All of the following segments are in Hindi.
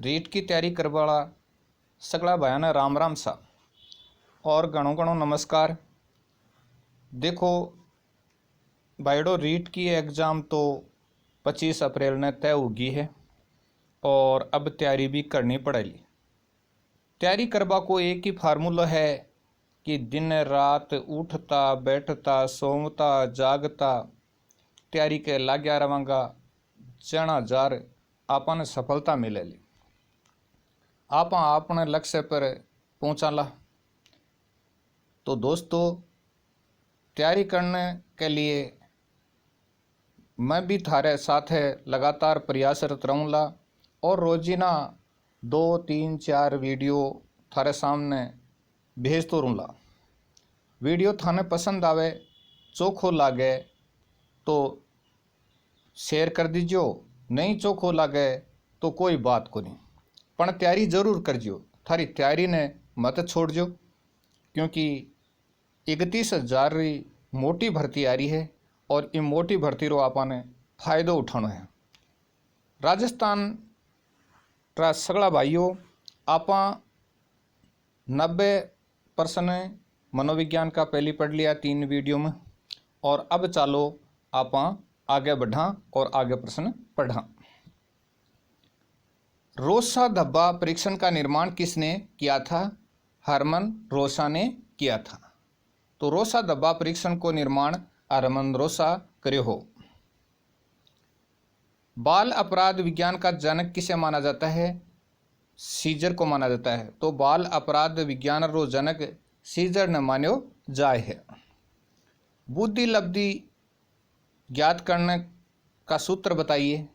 रीट की तैयारी करवाला सगला भाया ने राम राम सा और घणो घणो नमस्कार। देखो भाईडो रीट की एग्ज़ाम तो 25 अप्रैल ने तय होगी है और अब तैयारी भी करनी पड़ेगी। तैयारी करवा को एक ही फार्मूला है कि दिन रात उठता बैठता सोमता जागता तैयारी के लाग्या रवांगा, जना जार आपने सफलता मिलेली, आप अपने लक्ष्य पर पहुँचाला। तो दोस्तों तैयारी करने के लिए मैं भी थारे साथ है लगातार प्रयासरत रहूँगा और रोजीना 2-3-4 वीडियो थारे सामने भेजतो रहूँगा। वीडियो थाने पसंद आवे चोखो लागे तो शेयर कर दीजियो, नहीं चोखो लागे तो कोई बात को नहीं, पण तैयारी जरूर करजो। थारी तैयारी ने मत छोड़जो क्योंकि 31,000 री मोटी भर्ती आ रही है और ये मोटी भर्ती रो आपने फायदो उठानो है। राजस्थान रा सगला भाइयों आपा 90% मनोविज्ञान का पहली पढ़ लिया 3 वीडियो में और अब चालो आपा आगे बढ़ा और आगे प्रश्न पढ़ा। रोसा धब्बा परीक्षण का निर्माण किसने किया था? हरमन रोसा ने किया था। तो रोसा धब्बा परीक्षण को निर्माण हरमन रोसा કર્યો हो। बाल अपराध विज्ञान का जनक किसे माना जाता है? सीजर को माना जाता है। तो बाल अपराध विज्ञान रो जनक सीजर ने मान्यो जाए है। बुद्धि लब्धि ज्ञात करने का सूत्र बताइए।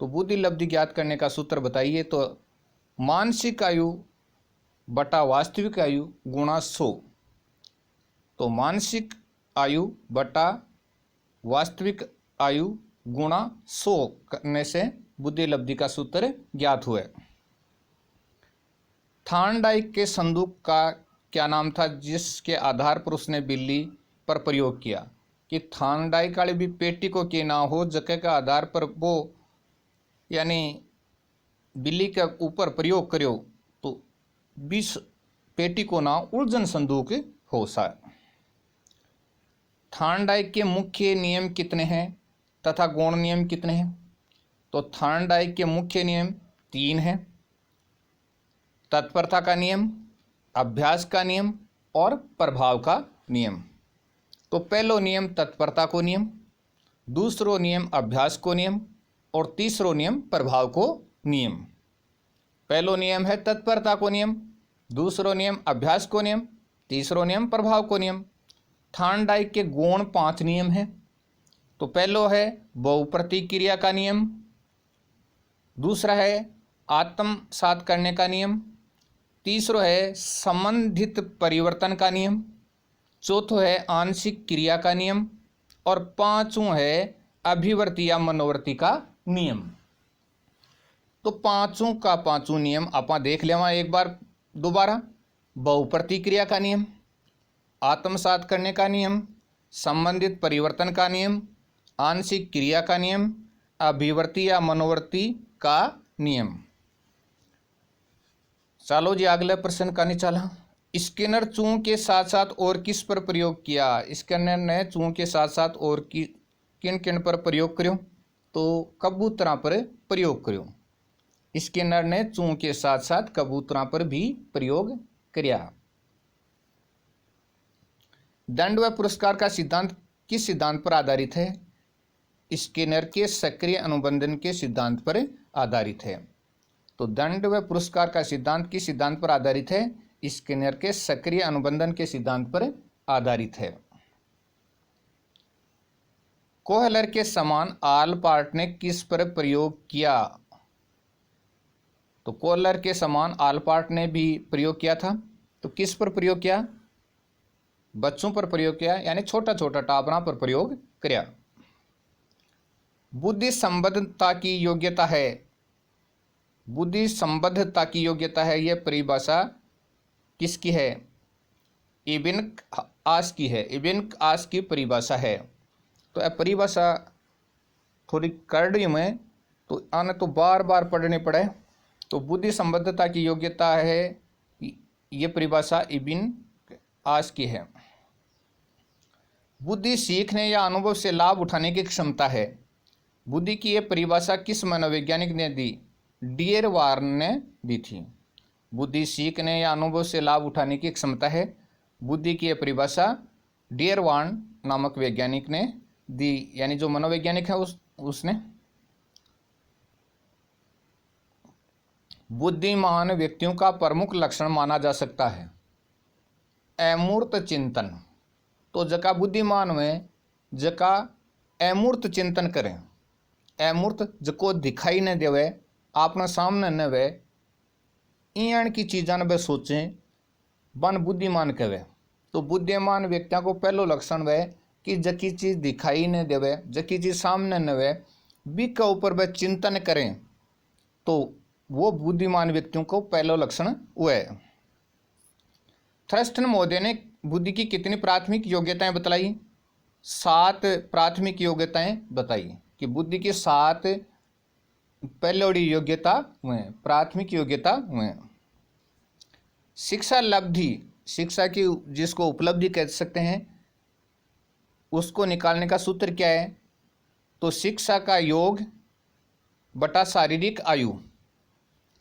तो बुद्धि लब्धि ज्ञात करने का सूत्र बताइए। तो मानसिक आयु बटा वास्तविक आयु गुणा 100। तो मानसिक आयु बटा वास्तविक आयु गुणा 100 करने से बुद्धि लब्धि का सूत्र ज्ञात हुआ। थार्नडाइक के संदूक का क्या नाम था जिसके आधार पर उसने बिल्ली पर प्रयोग किया? कि थार्नडाइक वाली भी पेटी को के ना हो जगह का आधार पर वो यानी बिल्ली के ऊपर प्रयोग करो तो 20 पेटी को ना उलझन संदूक हो सा। थार्नडाइक के मुख्य नियम कितने हैं तथा गौण नियम कितने हैं? तो थार्नडाइक के मुख्य नियम 3 हैं। तत्परता का नियम, अभ्यास का नियम और प्रभाव का नियम। तो पहलो नियम तत्परता को नियम, दूसरो नियम अभ्यास को नियम और तीसरो नियम प्रभाव को नियम। पहलो नियम है तत्परता को नियम, दूसरो नियम अभ्यास को नियम, तीसरो नियम प्रभाव को नियम। थार्नडाइक के गौण 5 नियम हैं। तो पहलो है बहुप्रतिक्रिया का नियम, दूसरा है आत्मसात करने का नियम, तीसरो है संबंधित परिवर्तन का नियम, चौथो है आंशिक क्रिया का नियम और पांचों है अभिवर्ती या मनोवर्ती का नियम। तो पांचों का पांचों नियम आप देख लेवा एक बार दोबारा। बहुप्रतिक्रिया का नियम, आत्मसात करने का नियम, संबंधित परिवर्तन का नियम, आंशिक क्रिया का नियम, अभिवर्ती या मनोवर्ती का नियम। चलो जी अगले प्रश्न का निचाला। स्किनर चूहों के साथ साथ और किस पर प्रयोग किया? स्किनर ने चूहों के साथ साथ और किन किन पर प्रयोग करो? तो कबूतरा पर प्रयोग करो। स्किनर ने चूहों के साथ साथ कबूतरा पर भी प्रयोग किया। दंड व पुरस्कार का सिद्धांत किस सिद्धांत पर आधारित है? स्किनर के सक्रिय अनुबंधन के सिद्धांत पर आधारित है। तो दंड व पुरस्कार का सिद्धांत किस सिद्धांत पर आधारित है? स्किनर के सक्रिय अनुबंधन के सिद्धांत पर आधारित है। कोहलर के समान आलपार्ट ने किस पर प्रयोग किया? तो कोहलर के समान आलपार्ट ने भी प्रयोग किया था। तो किस पर प्रयोग किया? बच्चों पर प्रयोग किया, यानी छोटा छोटा टाबरा पर प्रयोग किया। बुद्धि संबद्धता की योग्यता है। बुद्धि संबद्धता की योग्यता है, यह परिभाषा किसकी है? इब्न आस की है। इब्न आस की परिभाषा है। तो यह परिभाषा थोड़ी करड़ी में तो आने तो बार बार पढ़नी पड़े तो बुद्धि संबद्धता की योग्यता है, ये परिभाषा इब्न आस की है। बुद्धि सीखने या अनुभव से लाभ उठाने की क्षमता है। बुद्धि की यह परिभाषा किस मनोवैज्ञानिक ने दी? डियरवार्न ने दी थी। बुद्धि सीखने या अनुभव से लाभ उठाने की क्षमता है। बुद्धि की यह परिभाषा डियरवार्न नामक वैज्ञानिक ने दी, यानी जो मनोवैज्ञानिक है उसने। बुद्धिमान व्यक्तियों का प्रमुख लक्षण माना जा सकता है अमूर्त चिंतन। तो जका बुद्धिमान हुए जका अमूर्त चिंतन करें, अमूर्त जको दिखाई न देवे, आपने सामने न वे इन की चीज़ा ने वे सोचें, बन बुद्धिमान कहे। तो बुद्धिमान व्यक्तियों को पहलो लक्षण वह कि जकी चीज़ दिखाई न देवे, जकी चीज़ सामने न वे, बी के ऊपर वह चिंतन करें, तो वो बुद्धिमान व्यक्तियों को पहलो लक्षण हुआ है। थर्स्टन महोदय ने बुद्धि की कितनी प्राथमिक योग्यताएं बतलाई? 7 प्राथमिक योग्यताएं बताई कि बुद्धि की 7 पहलोड़ी योग्यता हुए, प्राथमिक योग्यता हुए। शिक्षा लब्धि, शिक्षा की जिसको उपलब्धि कह सकते हैं, उसको निकालने का सूत्र क्या है? तो शिक्षा का योग बटा शारीरिक आयु,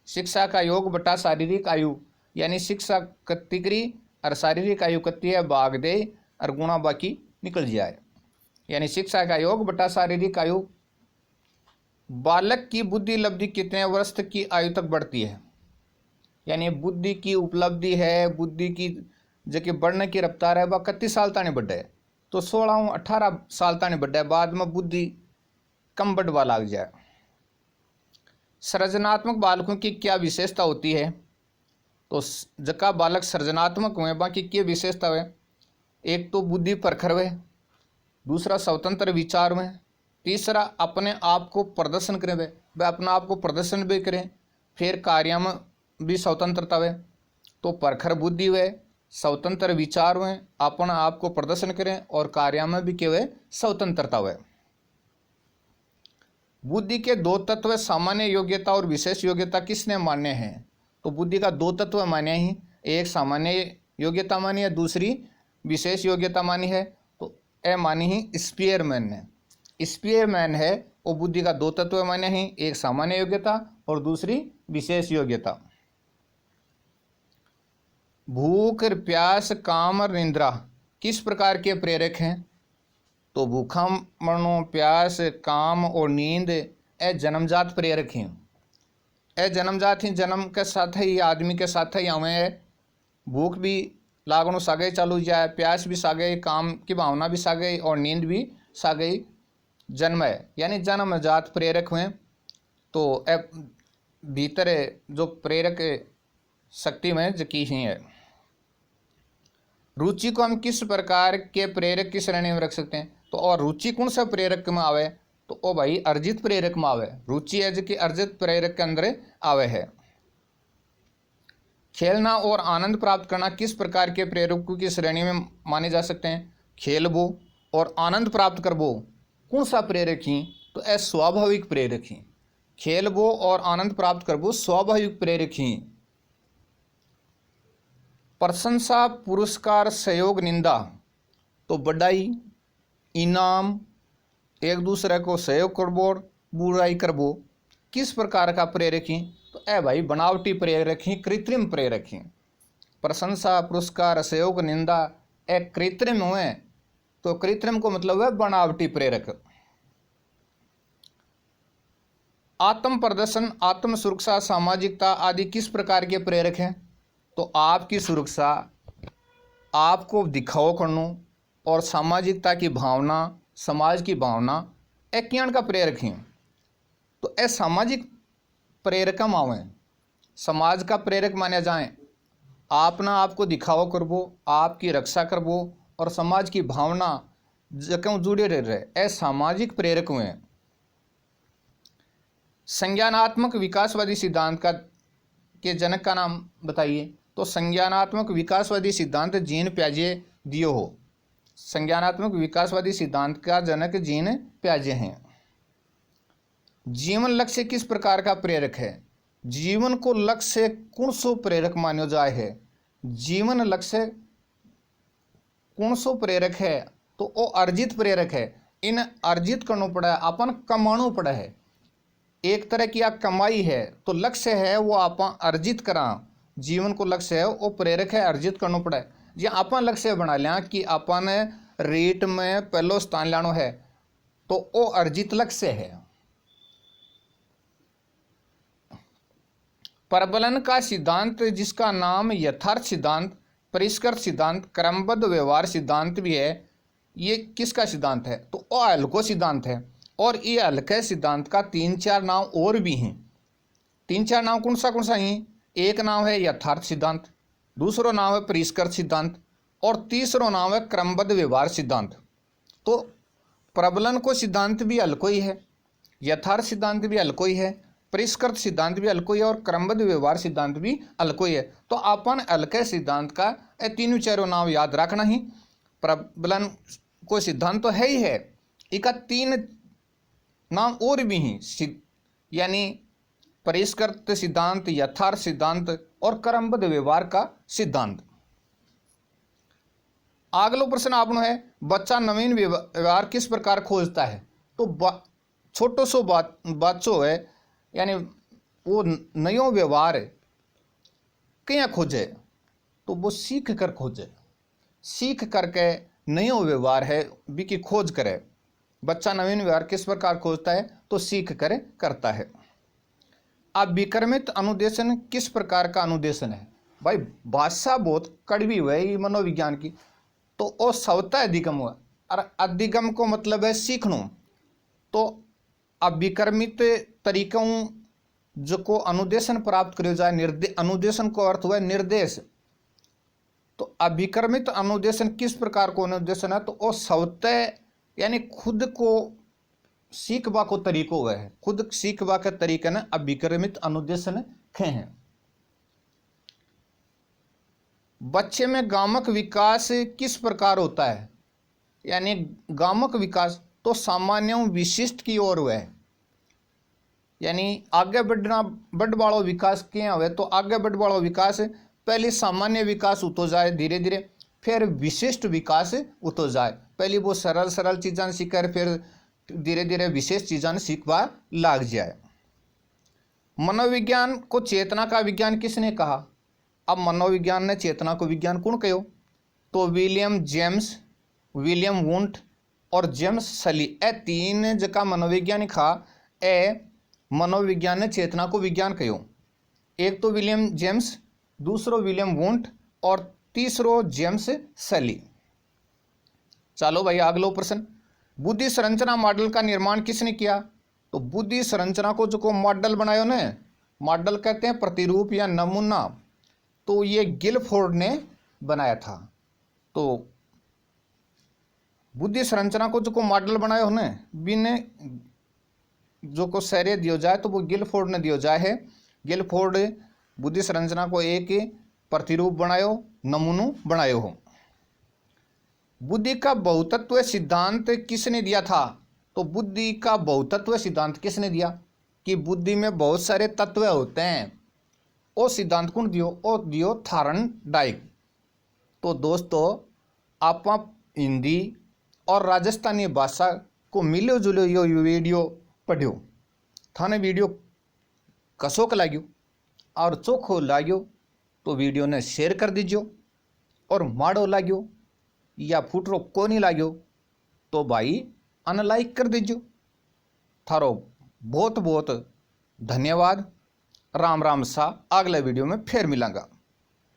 शिक्षा का योग बटा शारीरिक आयु, यानी शिक्षा कत्ती करी और शारीरिक आयु कत्ती है भाग दे और गुणा बाकी निकल जाए, यानी शिक्षा का योग बटा शारीरिक आयु। बालक की बुद्धि लब्धि कितने वर्ष की आयु तक बढ़ती है? यानी बुद्धि की उपलब्धि है, बुद्धि की जो बढ़ने की रफ्तार है वह 31 साल ताने बढ़े, तो 16-18 साल ताने बढ़े, बाद में बुद्धि कम बढ़वा लग जाए। सृजनात्मक बालकों की क्या विशेषता होती है? तो जका बालक सृजनात्मक हुए बाकी क्या विशेषता है? एक तो बुद्धि प्रखर हुए, दूसरा स्वतंत्र विचार में, तीसरा अपने आप को प्रदर्शन करें, वह अपना आप को प्रदर्शन भी करें, फिर कार्य में भी स्वतंत्रता हुए। तो प्रखर बुद्धि हुए, स्वतंत्र विचार हुए, अपना आप को प्रदर्शन करें और कार्य में भी क्या हुए? स्वतंत्रता हुए। बुद्धि के 2 तत्व सामान्य योग्यता और विशेष योग्यता किसने मान्य हैं? तो बुद्धि का 2 तत्व मान्य ही, एक सामान्य योग्यता मानी है, दूसरी विशेष योग्यता मानी है। तो ए मानी ही स्पीयरमैन ने, स्पीयरमैन है वो बुद्धि का 2 तत्व मान्य ही, एक सामान्य योग्यता और दूसरी विशेष योग्यता। भूख, प्यास, काम और निद्रा किस प्रकार के प्रेरक हैं? तो भूखा मरनो, प्यास, काम और नींद ए जन्मजात प्रेरक हैं। ए जन्मजात ही, जन्म के साथ ही आदमी के साथ ही आवे है। भूख भी लागनो सागे चालू जाए, प्यास भी सागे, काम की भावना भी सागे और नींद भी सागे, जन्म है, यानी जन्मजात प्रेरक हुए। तो ए भीतर जो प्रेरक शक्ति में जकी ही है। रुचि को हम किस प्रकार के प्रेरक की श्रेणी में रख सकते हैं? तो और रुचि कौन सा प्रेरक में आवे? तो ओ भाई अर्जित प्रेरक में आवे, रुचि है जो कि अर्जित प्रेरक के अंदर आवे है। खेलना और आनंद प्राप्त करना किस प्रकार के प्रेरकों की श्रेणी में माने जा सकते हैं? खेलबो और आनंद प्राप्त करबो कौन सा प्रेरक ही? तो ए स्वाभाविक प्रेरक ही। खेलबो और आनंद प्राप्त करबो स्वाभाविक प्रेरक ही। प्रशंसा, पुरस्कार, सहयोग, निंदा, तो बढ़ाई, इनाम, एक दूसरे को सहयोग करबो, बुराई करबो किस प्रकार का प्रेरक ही? तो ए भाई बनावटी प्रेरक ही, कृत्रिम प्रेरक ही। प्रशंसा, पुरस्कार, सहयोग, निंदा ए कृत्रिम हुए, तो कृत्रिम को मतलब है बनावटी प्रेरक। आत्म प्रदर्शन, आत्म सुरक्षा, सामाजिकता आदि किस प्रकार के प्रेरक हैं? तो आपकी सुरक्षा, आपको दिखाओ करनो और सामाजिकता की भावना, समाज की भावना एक कियान का प्रेरक हैं। तो ए सामाजिक प्रेरक मावे, समाज का प्रेरक माने जाए, आपना आपको दिखाओ करबो, आपकी रक्षा करबो और समाज की भावना जक्यों जुड़े रहे, ए सामाजिक प्रेरक हुए। संज्ञानात्मक विकासवादी सिद्धांत का के जनक का नाम बताइए? तो संज्ञानात्मक विकासवादी सिद्धांत जीन प्याजे दियो हो। संज्ञानात्मक विकासवादी सिद्धांत का जनक जीन प्याजे हैं। जीवन लक्ष्य किस प्रकार का प्रेरक है? जीवन को लक्ष्य कौन सो प्रेरक मान्यो जाए है। जीवन लक्ष्य कौन सो प्रेरक है, तो वो अर्जित प्रेरक है। इन अर्जित करना पड़ा है, अपन कमाना पड़ा है। एक तरह की आ कमाई है, तो लक्ष्य है वो आप अर्जित करा। जीवन को लक्ष्य है वो प्रेरक है, अर्जित करना पड़ा है। जे अपन लक्ष्य बना लिया कि अपन रेट में पहलो स्थान लानो है, तो वो अर्जित लक्ष्य है। प्रबलन का सिद्धांत, जिसका नाम यथार्थ सिद्धांत, परिष्कृत सिद्धांत, क्रमबद्ध व्यवहार सिद्धांत भी है, ये किसका सिद्धांत है, तो वो हल्को सिद्धांत है। और ये हल्के सिद्धांत का 3-4 नाम और भी हैं। 3-4 नाम कौन सा हैं? एक नाम है यथार्थ सिद्धांत, दूसरा नाम है परिष्कृत सिद्धांत, और तीसरा नाम है क्रमबद्ध व्यवहार सिद्धांत। तो प्रबलन को सिद्धांत भी हल्को ही है, यथार्थ सिद्धांत भी हल्को ही है, परिष्कृत सिद्धांत भी हल्को ही है, और क्रमबद्ध व्यवहार सिद्धांत भी हल्को ही है। तो अपन हल्के सिद्धांत का 3-4 नाम याद रखना ही। प्रबलन को सिद्धांत तो है ही है, इसका 3 नाम और भी हैं, यानी परिष्कृत सिद्धांत, यथार्थ सिद्धांत और क्रमबद्ध व्यवहार का सिद्धांत। अगला प्रश्न आपनो है, बच्चा नवीन व्यवहार किस प्रकार खोजता है। तो छोटो सो बच्चो है, यानी वो नयो व्यवहार क्या खोजे, तो वो सीख कर खोजे। सीख करके नयो व्यवहार है भी खोज करे। बच्चा नवीन व्यवहार किस प्रकार खोजता है, तो सीख कर करता है। अब विक्रमित अनुदेशन किस प्रकार का अनुदेशन है। भाई भाषा बहुत कड़वी हुआ है मनोविज्ञान की, तो वो स्वतः अधिगम हुआ, और अधिगम को मतलब है सीखना। तो अब विक्रमित तरीकों जो को अनुदेशन प्राप्त करो जाए, अनुदेशन को अर्थ हुआ निर्देश। तो अभिक्रमित अनुदेशन किस प्रकार को अनुदेशन है, तो वो स्वतः यानी खुद को सीखवा को तरीको हुआ है, खुद सीखवा के तरीके ने अभिक्रमित अनुदेशन खे हैं। बच्चे में गामक विकास किस प्रकार होता है, यानी गामक विकास तो सामान्य विशिष्ट की ओर हुआ है, यानी आगे बढ़ वाला विकास क्या हुआ, तो आगे बढ़ वाला विकास पहले सामान्य विकास उतो जाए धीरे धीरे, फिर विशिष्ट विकास उतो जाए। पहले वो सरल चीज़ां सीखे, फिर धीरे धीरे विशेष चीज़ां सीखवा लाग जाए। मनोविज्ञान को चेतना का विज्ञान किसने कहा। अब मनोविज्ञान ने चेतना को विज्ञान कौन कहो, तो विलियम जेम्स, विलियम वुंट और जेम्स सली, ए 3 जगह मनोवैज्ञानिक हा, ए मनोविज्ञान ने चेतना को विज्ञान कहो। एक तो विलियम जेम्स, दूसरो विलियम वुंट और तीसरो जेम्स सली। चलो भाई अगलो प्रश्न, बुद्धि संरचना मॉडल का निर्माण किसने किया। तो बुद्धि संरचना को जो मॉडल बनायो ने, मॉडल कहते हैं प्रतिरूप या नमूना, तो ये गिलफोर्ड ने बनाया था। तो बुद्धि संरचना को जो मॉडल बनाया होने बिने जो को श्रेय दियो जाए, तो वो गिलफोर्ड ने दियो जाए है। गिलफोर्ड बुद्धि संरचना को एक प्रतिरूप बनायो, नमूनो बनायो हो। बुद्धि का बहुतत्व सिद्धांत किसने दिया था। तो बुद्धि का बहुतत्व सिद्धांत किसने दिया, कि बुद्धि में बहुत सारे तत्व होते हैं, वो सिद्धांत कौन दियो, वो दियो थार्नडाइक। तो दोस्तों आप हिंदी और राजस्थानी भाषा को मिलो जुलो यो वीडियो पढ़ो, थाने वीडियो कसोक लाग्यो और चोखो लाग्यो तो वीडियो ने शेयर कर दीजियो, और माड़ो लाग्यो या फुटरो को नहीं लाग्यो तो भाई अनलाइक कर दीजियो। थारो बहुत बहुत धन्यवाद। राम राम सा, अगले वीडियो में फिर मिलांगा।